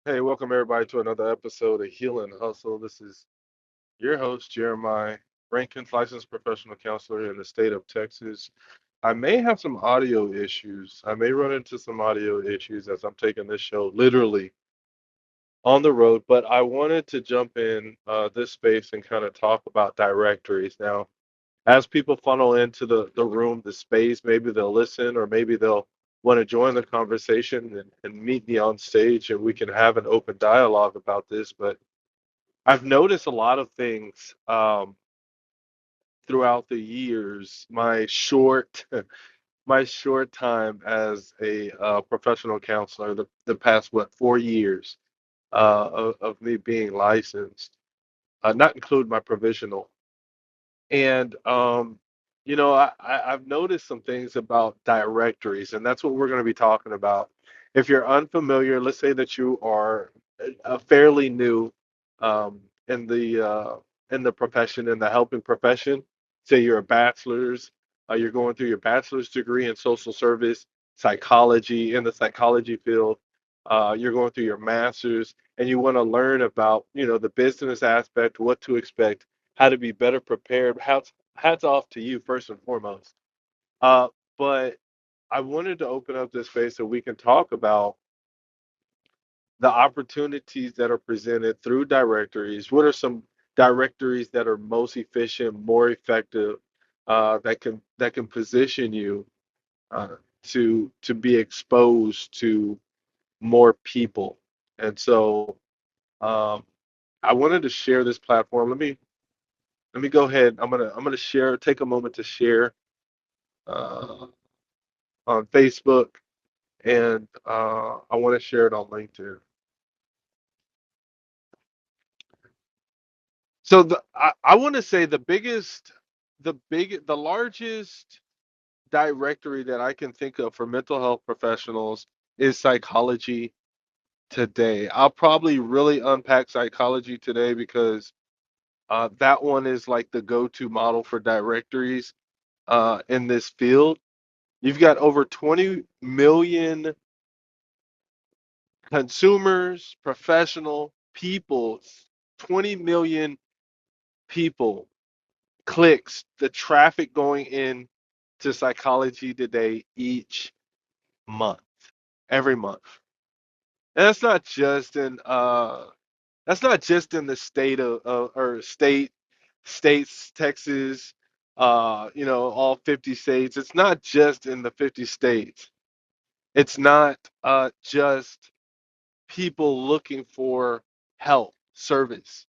Hey, welcome everybody to another episode of Heal and Hustle. This is your host, Jeremiah Rankins, licensed professional counselor in the state of Texas. I may have some audio issues. I may run into some audio issues as I'm taking this show literally on the road, but I wanted to jump in this space and kind of talk about directories. Now, as people funnel into the room, the space, maybe they'll listen or maybe they'll want to join the conversation and meet me on stage and we can have an open dialogue about this. But I've noticed a lot of things throughout the years, my short time as a professional counselor, the past what 4 years of me being licensed, not include my provisional. And I've noticed some things about directories, and that's what we're going to be talking about. If you're unfamiliar, let's say that you are fairly new um, in the profession, in the helping profession. Say you're a bachelor's, you're going through your bachelor's degree in social service, psychology in the psychology field. You're going through your master's, and you want to learn about the business aspect, what to expect, how to be better prepared. Hats off to you first and foremost. Uh, but I wanted to open up this space so we can talk about the opportunities that are presented through directories. What are some directories that are most efficient, more effective, that can position you uh, to be exposed to more people? And so um, I wanted to share this platform. Let me go ahead. I'm gonna share. Take a moment to share uh, on Facebook, and I want to share it on LinkedIn. So I want to say the largest directory that I can think of for mental health professionals is Psychology Today. I'll probably really unpack Psychology Today because that one is like the go-to model for directories in this field. You've got over 20 million consumers, professional people, 20 million people, clicks, the traffic going in to Psychology Today each month, every month. And that's not just in the state or states, Texas, all 50 states. It's not just in the 50 states. It's not just people looking for help, service.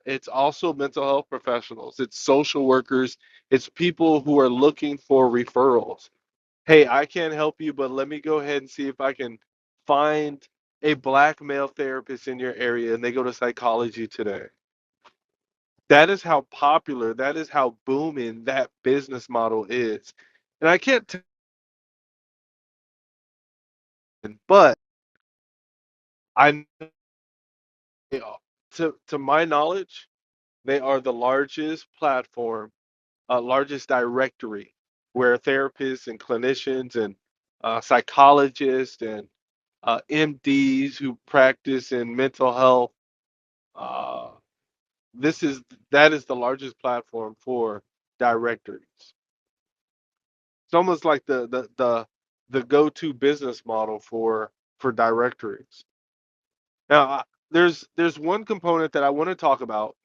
It's also mental health professionals, it's social workers, it's people who are looking for referrals. Hey, I can't help you, but let me go ahead and see if I can find a black male therapist in your area, and they go to Psychology Today. That is how popular, that is how booming that business model is. And I can't tell you, but I to my knowledge, they are the largest platform, largest directory where therapists and clinicians and psychologists and MDs who practice in mental health. Uh, this is that is the largest platform for directories. It's almost like the go-to business model for directories. Now, there's one component that I want to talk about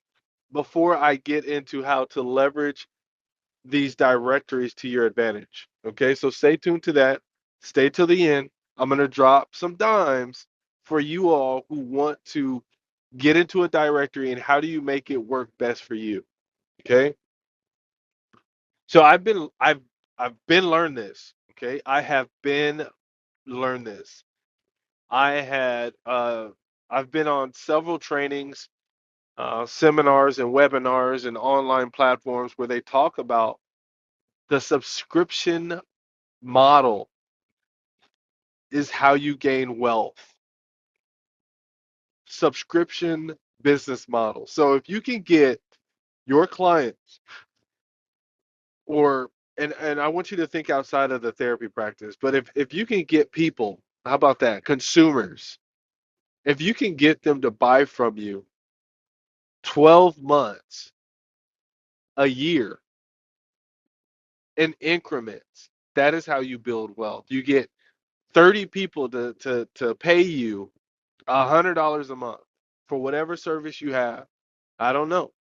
before I get into how to leverage these directories to your advantage. Okay, so stay tuned to that. Stay till the end. I'm going to drop some dimes for you all who want to get into a directory and how do you make it work best for you. Okay, so I've been learned this. Okay, I have been learned this. I had I've been on several trainings, seminars, and webinars and online platforms where they talk about the subscription model is how you gain wealth. Subscription business model. So if you can get your clients or and I want you to think outside of the therapy practice, but if you can get people, how about that? Consumers. If you can get them to buy from you 12 months, a year in increments, that is how you build wealth. You get 30 people to pay you $100 a month for whatever service you have. I don't know.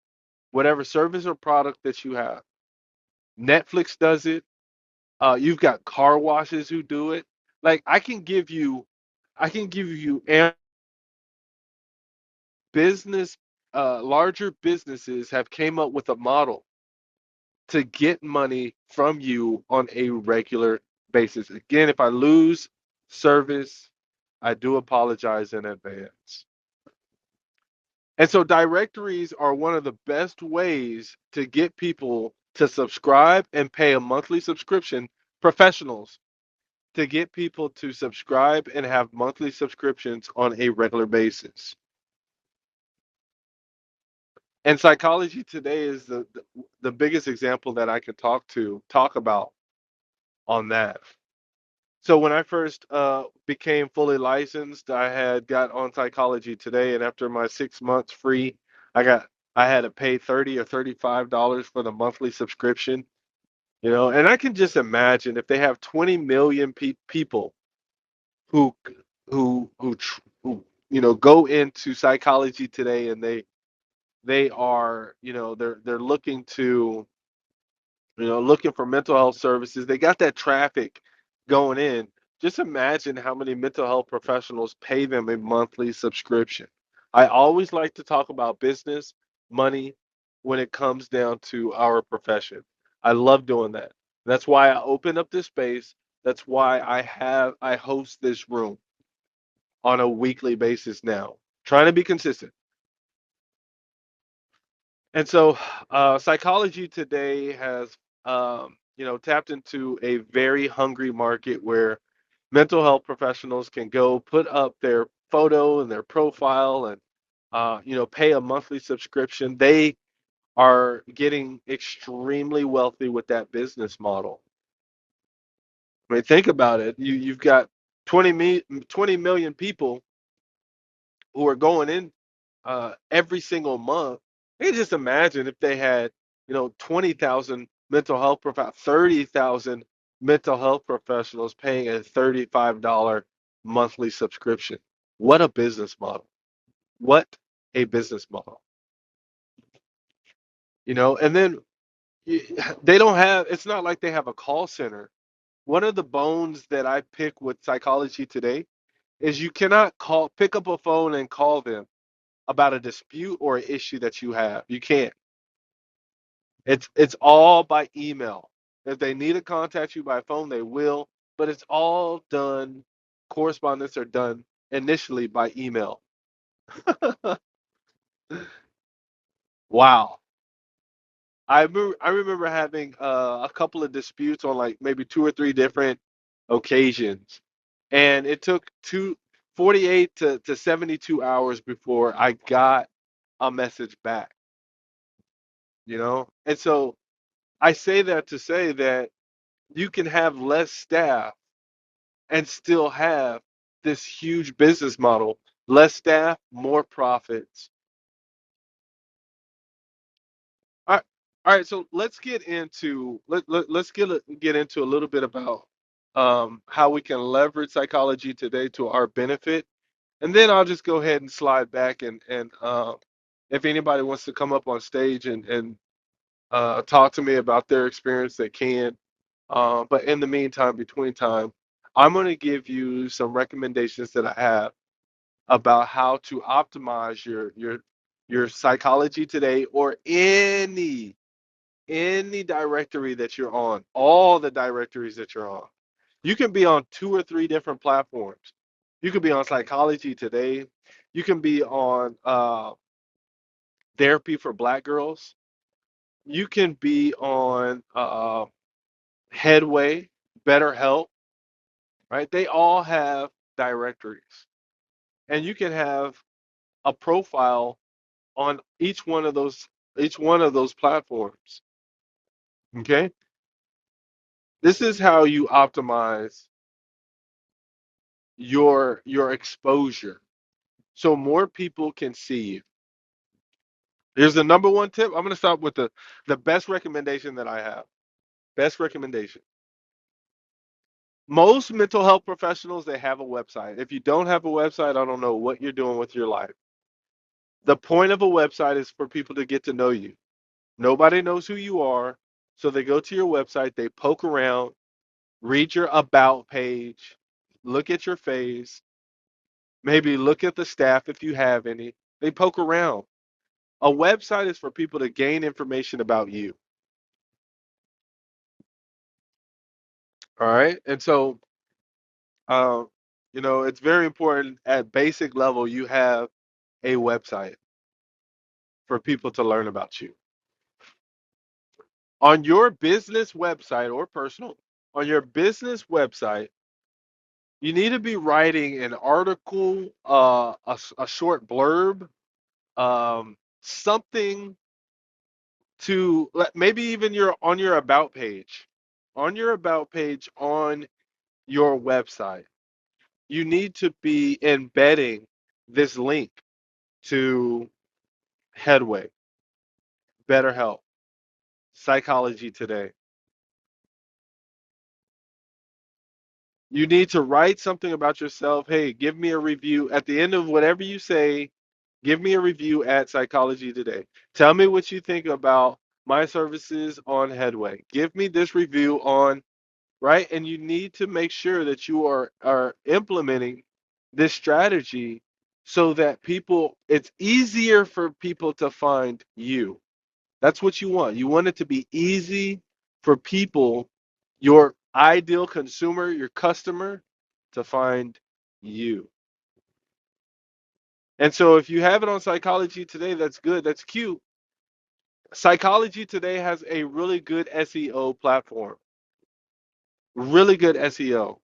Whatever service or product that you have. Netflix does it. You've got car washes who do it. Like I can give you business. Larger businesses have came up with a model to get money from you on a regular basis. Again, if I lose service, I do apologize in advance. And so directories are one of the best ways to get people to subscribe and pay a monthly subscription, professionals, to get people to subscribe and have monthly subscriptions on a regular basis. And Psychology Today is the biggest example that I could talk about on that. So when I first became fully licensed, I had got on Psychology Today, and after my 6 months free, I got I had to pay $30 or $35 for the monthly subscription. And I can just imagine if they have 20 million people who who go into Psychology Today, and they are they're looking for mental health services. They got that traffic going in. Just imagine how many mental health professionals pay them a monthly subscription. I always like to talk about business, money when it comes down to our profession. I love doing that. That's why I open up this space. That's why I host this room on a weekly basis now, trying to be consistent. And so, Psychology Today has, tapped into a very hungry market where mental health professionals can go put up their photo and their profile and, pay a monthly subscription. They are getting extremely wealthy with that business model. I mean, think about it. You've got 20 million people who are going in every single month. You can just imagine if they had, 20,000 mental health 30,000 mental health professionals paying a $35 monthly subscription. What a business model. What a business model. And then they don't have, it's not like they have a call center. One of the bones that I pick with Psychology Today is you cannot pick up a phone and call them about a dispute or an issue that you have. You can't. It's all by email. If they need to contact you by phone, they will, but it's all done, correspondence are done initially by email. Wow. I remember having a couple of disputes on like maybe two or three different occasions, and it took 48 to 72 hours before I got a message back, And so I say that to say that you can have less staff and still have this huge business model. Less staff, more profits. All right, all right. So let's get into let's get into a little bit about how we can leverage Psychology Today to our benefit, and then I'll just go ahead and slide back and if anybody wants to come up on stage and talk to me about their experience, they can. But in the meantime, between time, I'm going to give you some recommendations that I have about how to optimize your Psychology Today or any directory that you're on, all the directories that you're on. You can be on two or three different platforms. You can be on Psychology Today. You can be on Therapy for Black Girls. You can be on Headway, BetterHelp, right? They all have directories, and you can have a profile on each one of those platforms. Okay, this is how you optimize your exposure. so more people can see you. Here's the number one tip. I'm going to start with the best recommendation that I have. Best recommendation. Most mental health professionals, they have a website. If you don't have a website, I don't know what you're doing with your life. The point of a website is for people to get to know you. Nobody knows who you are, so they go to your website, they poke around, read your about page, look at your face, maybe look at the staff if you have any. They poke around. A website is for people to gain information about you. All right. And so, uh, it's very important at basic level you have a website for people to learn about you. On your business website or personal, on your business website, you need to be writing an article, a short blurb, something to maybe even your on your about page. On your about page on your website, you need to be embedding this link to Headway, BetterHelp, Psychology Today. You need to write something about yourself. Hey, give me a review at the end of whatever you say. Give me a review at Psychology Today. Tell me what you think about my services on Headway. Give me this review on, right? And you need to make sure that you are implementing this strategy so that it's easier for people to find you. That's what you want. You want it to be easy for people, your ideal consumer, your customer, to find you. And so if you have it on Psychology Today, that's good. That's cute. Psychology Today has a really good SEO platform. Really good SEO.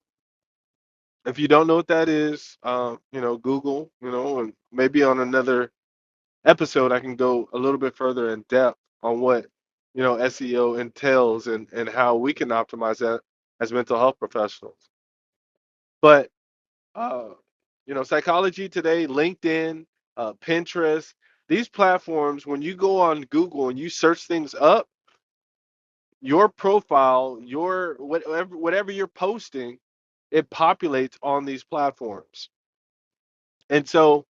If you don't know what that is, Google, and maybe on another episode, I can go a little bit further in depth on what, SEO entails and how we can optimize that as mental health professionals. But, uh, Psychology Today, LinkedIn, Pinterest, these platforms, when you go on Google and you search things up, your profile, your whatever you're posting, it populates on these platforms. And so,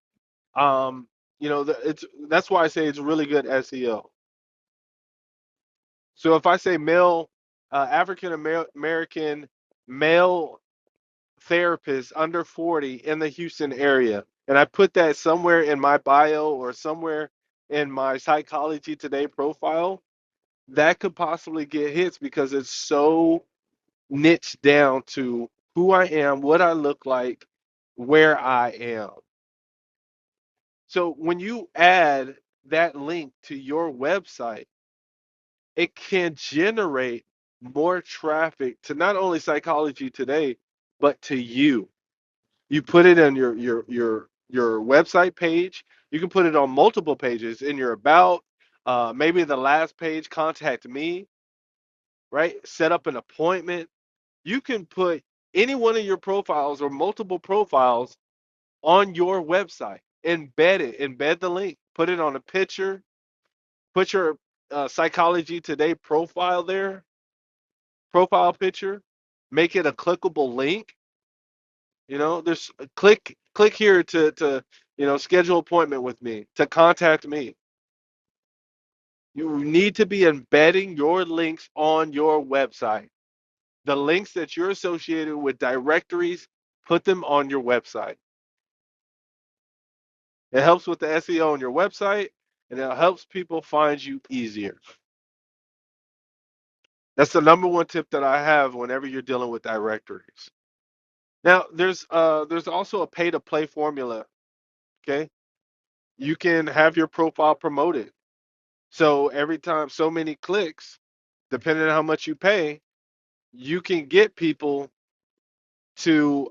it's that's why I say it's really good SEO. So if I say male, African American male therapist under 40 in the Houston area, and I put that somewhere in my bio or somewhere in my Psychology Today profile, that could possibly get hits because it's so niched down to who I am, what I look like, where I am. So when you add that link to your website, it can generate more traffic to not only Psychology Today, but to you. You put it on your website page. You can put it on multiple pages in your about, maybe the last page, contact me, right? Set up an appointment. You can put any one of your profiles or multiple profiles on your website. Embed the link, put it on a picture, put your Psychology Today profile picture, make it a clickable link. There's click here to schedule appointment with me, to contact me. You need to be embedding your links on your website. The links that you're associated with directories, put them on your website. It helps with the SEO on your website, and it helps people find you easier. That's the number one tip that I have whenever you're dealing with directories. Now, there's also a pay to play formula. Okay, you can have your profile promoted. So every time so many clicks, depending on how much you pay, you can get people to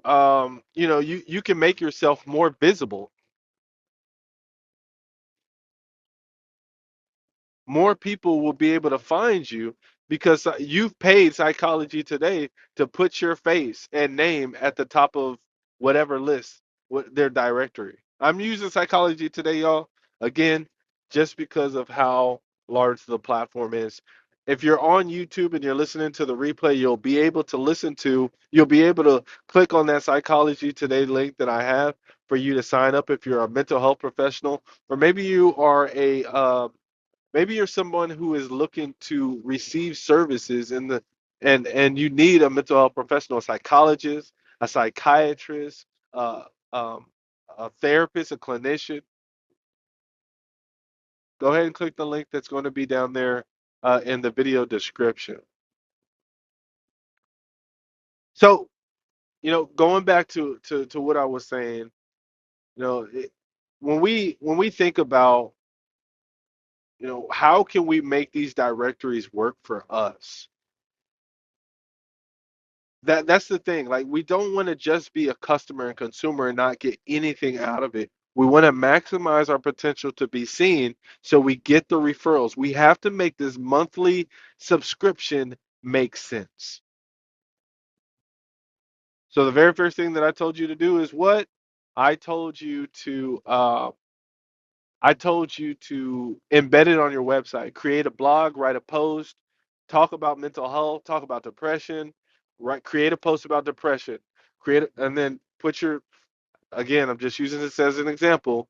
you can make yourself more visible. More people will be able to find you because you've paid Psychology Today to put your face and name at the top of whatever list, what their directory. I'm using Psychology Today, y'all. Again, just because of how large the platform is. If you're on YouTube and you're listening to the replay, you'll be able to click on that Psychology Today link that I have for you to sign up if you're a mental health professional, or maybe you are maybe you're someone who is looking to receive services and you need a mental health professional, a psychologist, a psychiatrist, uh, um, a therapist, a clinician. Go ahead and click the link that's going to be down there in the video description. So, going back to what I was saying, you know, it, when we think about, how can we make these directories work for us? That's the thing. Like, we don't want to just be a customer and consumer and not get anything out of it. We want to maximize our potential to be seen so we get the referrals. We have to make this monthly subscription make sense. So the very first thing that I told you to do is what? I told you to embed it on your website, create a blog, write a post, talk about mental health, talk about depression, create a post about depression, and then put your, again, I'm just using this as an example,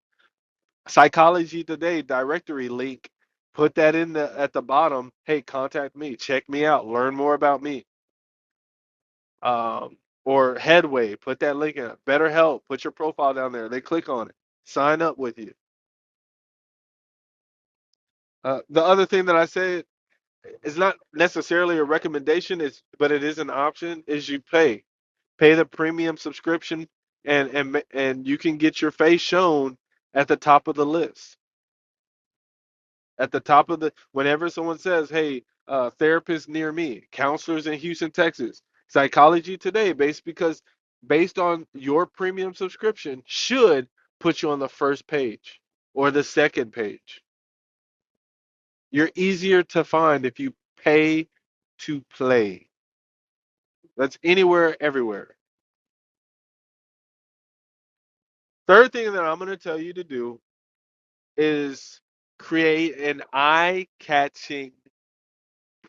Psychology Today directory link, put that in the at the bottom. Hey, contact me, check me out, learn more about me. Or Headway, put that link in. BetterHelp, put your profile down there. They click on it, sign up with you. The other thing that I said is not necessarily a recommendation, but it is an option. Is you pay the premium subscription, and you can get your face shown at the top of the list. At the top of the Whenever someone says, "Hey, therapist near me, counselors in Houston, Texas, Psychology Today," based on your premium subscription, should put you on the first page or the second page. You're easier to find if you pay to play. That's anywhere, everywhere. Third thing that I'm going to tell you to do is create an eye-catching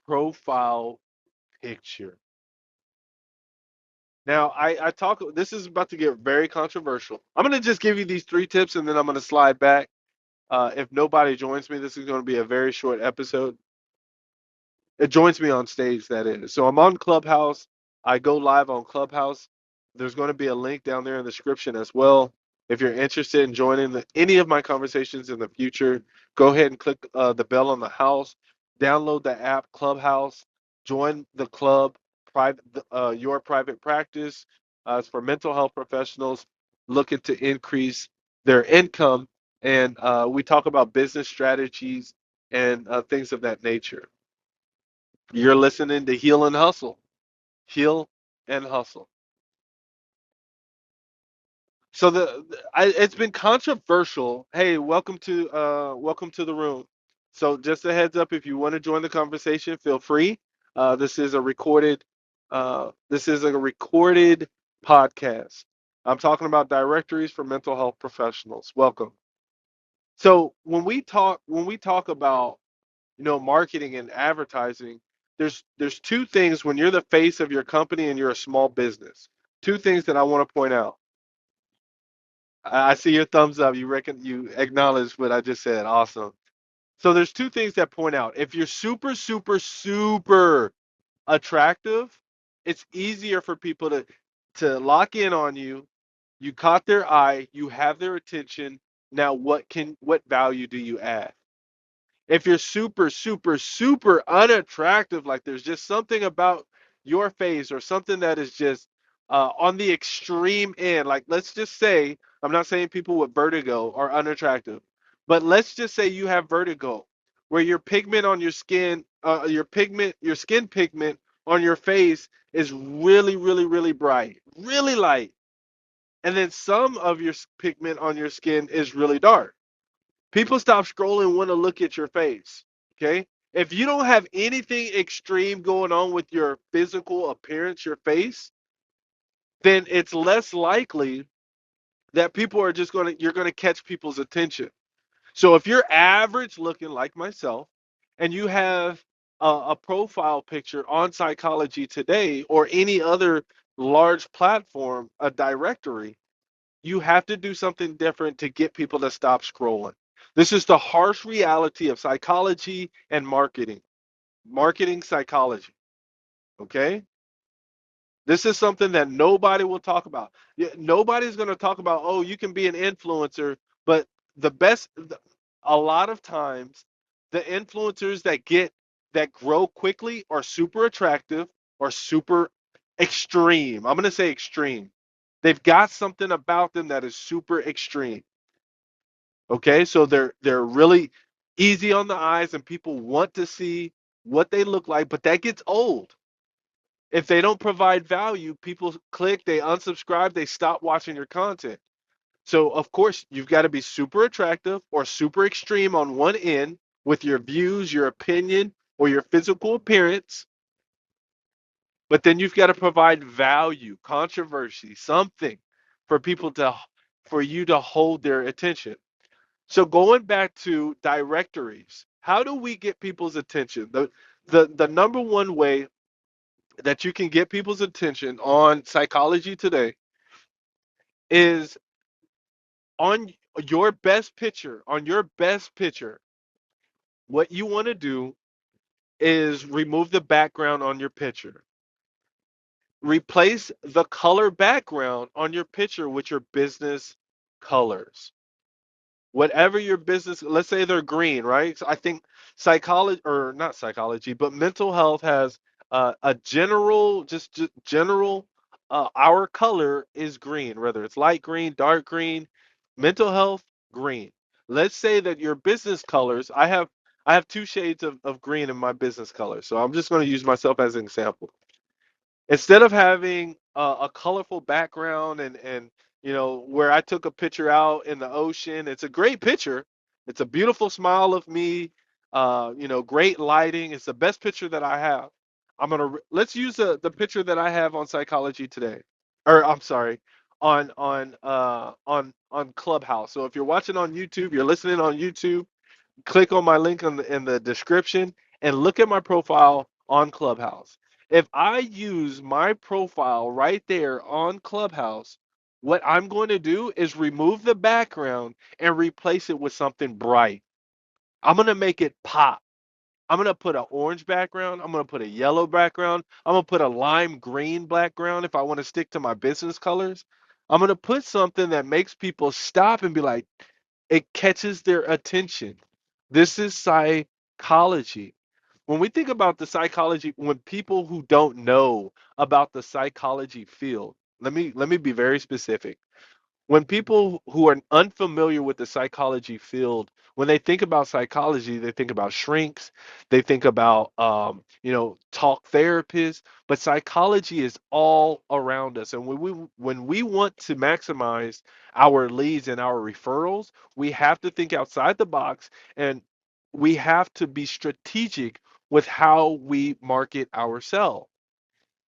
profile picture. Now, this is about to get very controversial. I'm going to just give you these three tips and then I'm going to slide back. If nobody joins me, this is going to be a very short episode. It joins me on stage, that is. So I'm on Clubhouse. I go live on Clubhouse. There's going to be a link down there in the description as well. If you're interested in joining any of my conversations in the future, go ahead and click the bell on the house. Download the app Clubhouse. Join the club, your private practice. It's for mental health professionals looking to increase their income. And we talk about business strategies and things of that nature. You're listening to Heal and Hustle. Heal and Hustle. So it's been controversial. Hey, welcome to the room. So just a heads up, if you want to join the conversation, feel free. This is a recorded podcast. I'm talking about directories for mental health professionals. Welcome. So when we talk about, marketing and advertising, there's two things when you're the face of your company and you're a small business. Two things that I want to point out. I see your thumbs up. You acknowledge what I just said. Awesome. So there's two things that point out. If you're super, super, super attractive, it's easier for people to lock in on you. You caught their eye, you have their attention. Now what value do you add? If you're super, super, super unattractive, like there's just something about your face or something that is just on the extreme end, like let's just say, I'm not saying people with vertigo are unattractive, but let's just say you have vertigo, where your pigment on your skin, your skin pigment on your face is really, really, really bright, really light, and then some of your pigment on your skin is really dark. People stop scrolling and want to look at your face. Okay? If you don't have anything extreme going on with your physical appearance, your face, then it's less likely that people are just going to you're going to catch people's attention. So if you're average looking like myself and you have a profile picture on Psychology Today or any other large platform, a directory, you have to do something different to get people to stop scrolling. This is the harsh reality of psychology and marketing psychology. Okay? This is something that nobody will talk about. Nobody's going to talk about, oh, you can be an influencer, but the best, a lot of times, the influencers that grow quickly are super attractive or super extreme. I'm going to say extreme. They've got something about them that is super extreme. Okay, so they're really easy on the eyes, and people want to see what they look like, but that gets old. If they don't provide value, people click, they unsubscribe, they stop watching your content. So, of course, you've got to be super attractive or super extreme on one end with your views, your opinion, or your physical appearance. But then you've got to provide value, controversy, something for people to, for you to hold their attention. So, going back to directories, how do we get people's attention? The number one way that you can get people's attention on Psychology Today is on your best picture. What you want to do is remove the background on your picture. Replace the color background on your picture with your business colors. Whatever your business, let's say they're green, right? So I think psychology, or not psychology, but mental health has a general, just general, our color is green, whether it's light green, dark green, mental health, green. Let's say that your business colors, I have two shades of green in my business color. So I'm just going to use myself as an example. Instead of having a colorful background and where I took a picture out in the ocean, it's a great picture. It's a beautiful smile of me. Great lighting. It's the best picture that I have. Let's use the picture that I have on Psychology Today, or I'm sorry, on Clubhouse. So if you're watching on YouTube, you're listening on YouTube, click on my link in the description and look at my profile on Clubhouse. If I use my profile right there on Clubhouse, what I'm going to do is remove the background and replace it with something bright. I'm going to make it pop. I'm going to put an orange background. I'm going to put a yellow background. I'm going to put a lime green background if I want to stick to my business colors. I'm going to put something that makes people stop and be like, it catches their attention. This is psychology. When we think about the psychology, when people who don't know about the psychology field, let me be very specific. When people who are unfamiliar with the psychology field, when they think about psychology, they think about shrinks, they think about talk therapists, but psychology is all around us. And when we want to maximize our leads and our referrals, we have to think outside the box, and we have to be strategic with how we market ourselves.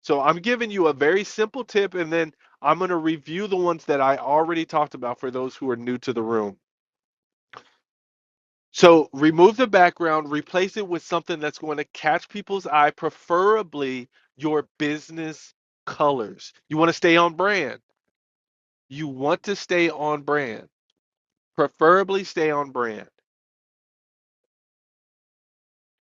So I'm giving you a very simple tip, and then I'm going to review the ones that I already talked about for those who are new to the room. So remove the background, replace it with something that's going to catch people's eye, preferably your business colors. You want to stay on brand. You want to stay on brand. Preferably stay on brand.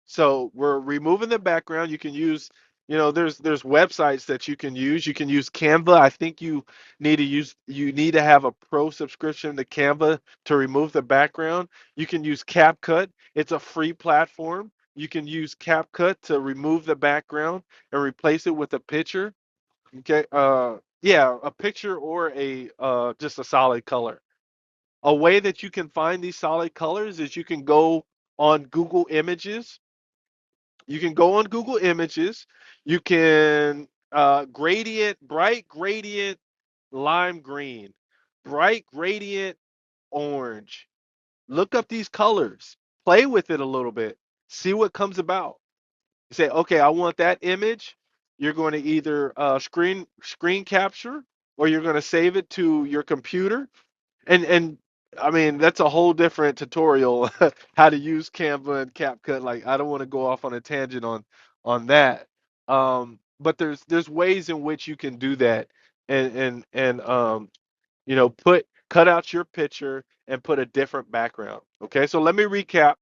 So we're removing the background. You can use, there's websites that you can use. You can use Canva. I think you need to have a pro subscription to Canva to remove the background. You can use CapCut. It's a free platform. You can use CapCut to remove the background and replace it with a picture. Okay. Yeah, a picture or a just a solid color. A way that you can find these solid colors is you can go on Google Images. You can go on Google Images. You can bright gradient lime green, bright gradient orange. Look up these colors. Play with it a little bit. See what comes about. You say, okay, I want that image. You're going to either screen capture, or you're going to save it to your computer. And I mean, that's a whole different tutorial how to use Canva and CapCut. Like, I don't want to go off on a tangent on that. But there's ways in which you can do that, and put cut out your picture and put a different background. Okay, so let me recap,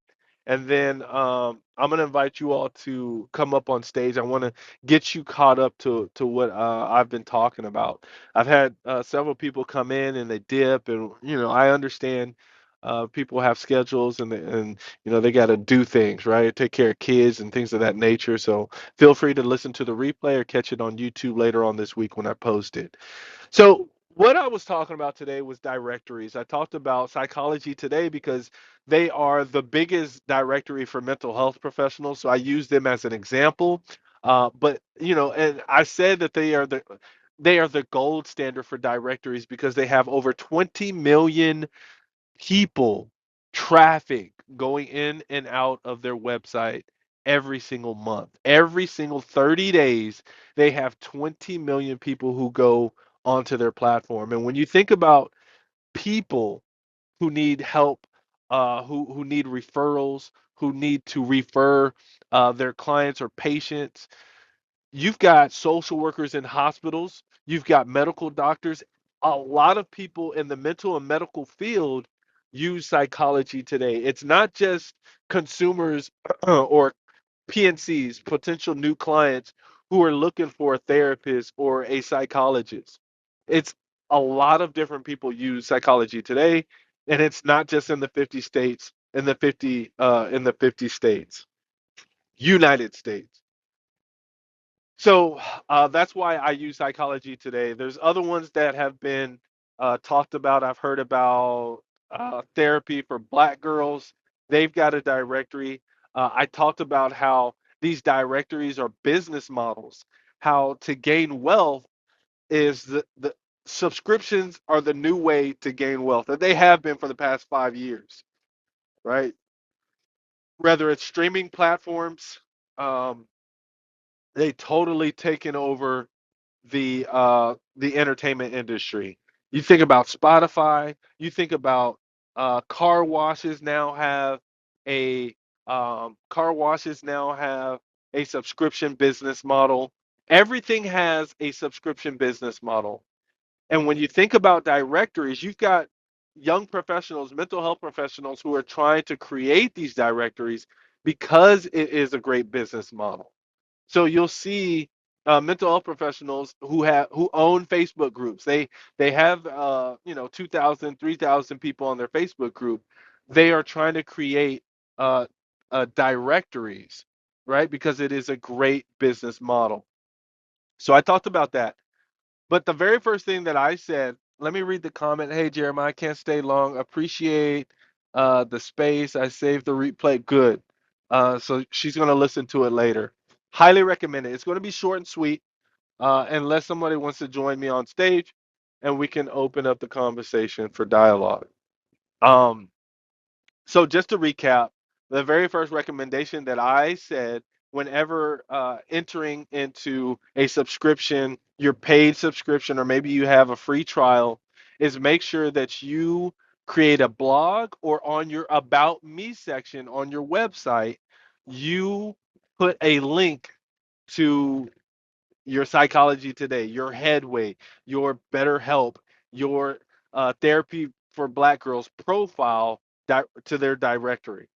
and then I'm gonna invite you all to come up on stage. I want to get you caught up to what I've been talking about. I've had several people come in and they dip, and I understand. People have schedules and they got to do things, right? Take care of kids and things of that nature. So feel free to listen to the replay or catch it on YouTube later on this week when I post it. So, what I was talking about today was directories. I talked about Psychology Today because they are the biggest directory for mental health professionals. So I use them as an example. But and I said that they are the gold standard for directories because they have over 20 million people traffic going in and out of their website every single month. Every single 30 days, they have 20 million people who go onto their platform. And when you think about people who need help, who need referrals, who need to refer their clients or patients, you've got social workers in hospitals, you've got medical doctors. A lot of people in the mental and medical field use Psychology Today. It's not just consumers or PNCs, potential new clients who are looking for a therapist or a psychologist. It's a lot of different people use Psychology Today, and it's not just in the 50 states, in the 50 states, United States. So that's why I use Psychology Today. There's other ones that have been talked about. I've heard about therapy for Black girls. They've got a directory. I talked about how these directories are business models. How to gain wealth is the subscriptions are the new way to gain wealth, and they have been for the past 5 years, right? Whether it's streaming platforms, um, they totally taken over the entertainment industry. You think about Spotify. You think about a car washes now have a subscription business model. Everything has a subscription business model. And when you think about directories, you've got young professionals, mental health professionals who are trying to create these directories because it is a great business model. So you'll see mental health professionals who own Facebook groups. They have 2,000, 3,000 people on their Facebook group. They are trying to create uh, directories, right? Because it is a great business model. So I talked about that. But the very first thing that I said, let me read the comment. Hey, Jeremiah, I can't stay long. Appreciate the space. I saved the replay. Good. So she's going to listen to it later. Highly recommend it. It's going to be short and sweet, unless somebody wants to join me on stage and we can open up the conversation for dialogue. Um, so just to recap, the very first recommendation that I said whenever entering into a subscription, your paid subscription, or maybe you have a free trial, is make sure that you create a blog or on your About Me section on your website, you put a link to your Psychology Today, your Headway, your BetterHelp, your Therapy for Black Girls profile to their directory.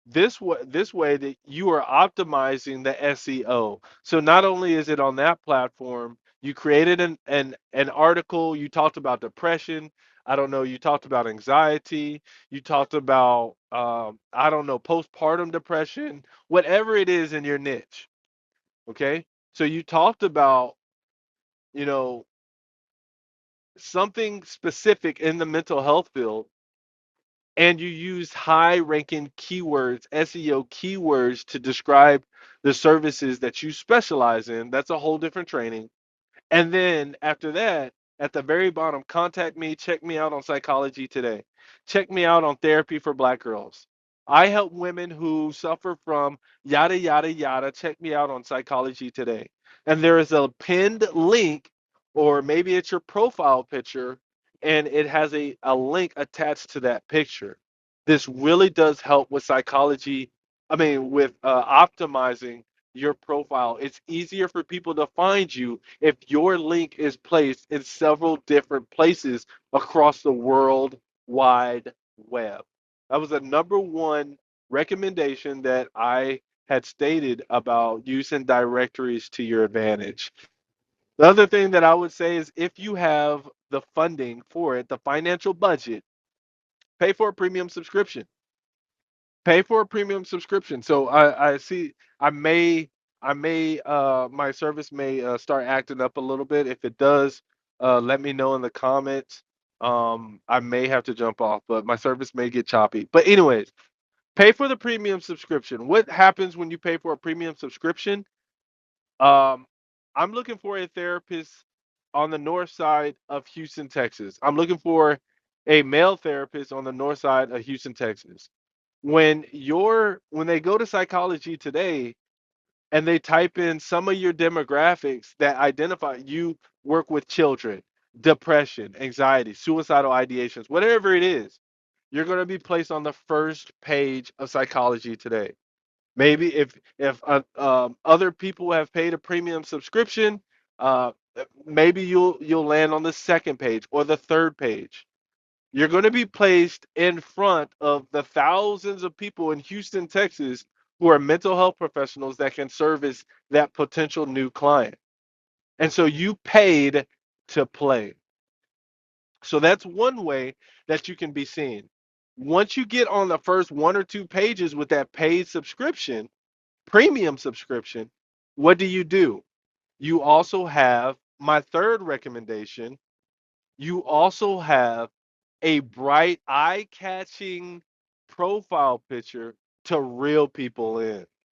This way that you are optimizing the SEO. So not only is it on that platform, you created an article, you talked about depression, I don't know, you talked about anxiety, you talked about I don't know, postpartum depression, whatever it is in your niche. Okay? So you talked about, you know, something specific in the mental health field, and you use high ranking keywords, SEO keywords, to describe the services that you specialize in. That's a whole different training. And then after that, at the very bottom, contact me, check me out on Psychology Today. Check me out on Therapy for Black Girls. I help women who suffer from yada, yada, yada. Check me out on Psychology Today. And there is a pinned link or maybe it's your profile picture and it has a link attached to that picture. This really does help with psychology. I mean, with optimizing your profile. It's easier for people to find you if your link is placed in several different places across the world wide web. That was the number one recommendation that I had stated about using directories to your advantage. The other thing that I would say is if you have the funding for it, the financial budget, pay for a premium subscription. Pay for a premium subscription. So I see I may my service may start acting up a little bit. If it does, let me know in the comments. I may have to jump off, but my service may get choppy. But anyways, pay for the premium subscription. What happens when you pay for a premium subscription? Um, I'm looking for a therapist on the north side of Houston, Texas. I'm looking for a male therapist on the north side of Houston, Texas. When they go to psychology today and they type in some of your demographics that identify you work with children, depression, anxiety, suicidal ideations, whatever it is, you're going to be placed on the first page of psychology today. Maybe if other people have paid a premium subscription, uh, maybe you'll land on the second page or the third page. You're going to be placed in front of the thousands of people in Houston, Texas, who are mental health professionals that can service that potential new client. And so you paid to play. So that's one way that you can be seen. Once you get on the first one or two pages with that paid subscription, premium subscription, what do? You also have my third recommendation. You also have a bright, eye catching profile picture to reel people in.